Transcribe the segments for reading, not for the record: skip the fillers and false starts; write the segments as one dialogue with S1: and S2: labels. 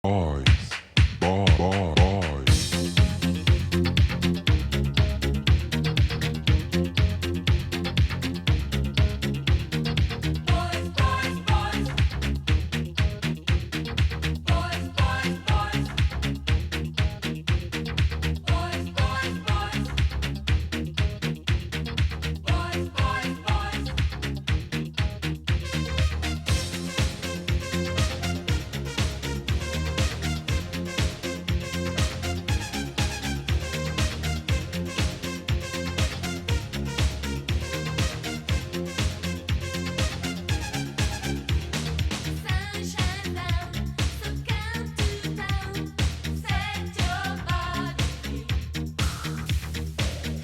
S1: Boys, boys.
S2: Sunshine down, so come to town. Set your body free.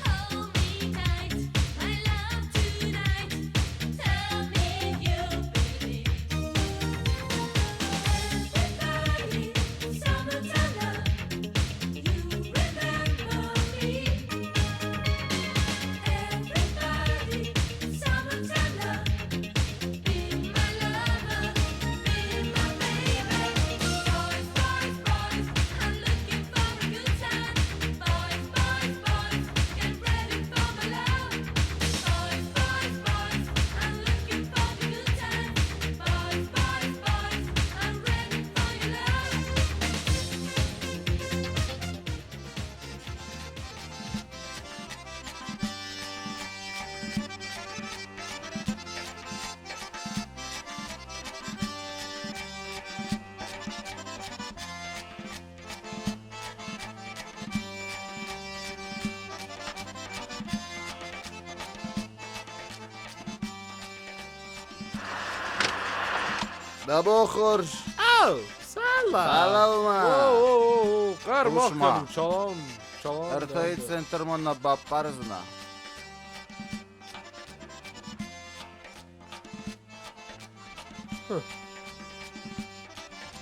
S2: Hold me tight, my love tonight. Tell me you believe. Everybody, summertime love. You remember me. Everybody, summertime love. Be my lover, be my baby. Boys, boys, boys, I'm looking for a good time. Boys, boys, boys, get ready for my love. Boys, boys, boys, I'm looking for a good time. Boys, boys, boys, I'm ready for your love.
S3: Dabokor.
S4: Au, sala.
S3: Salalma.
S4: Kar
S3: Konuşma.
S4: bakalım, çalam, çalam.
S3: Ertoid centermana baparzna.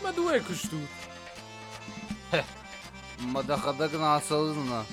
S4: Ma due costut.
S3: Madakadagna asılına.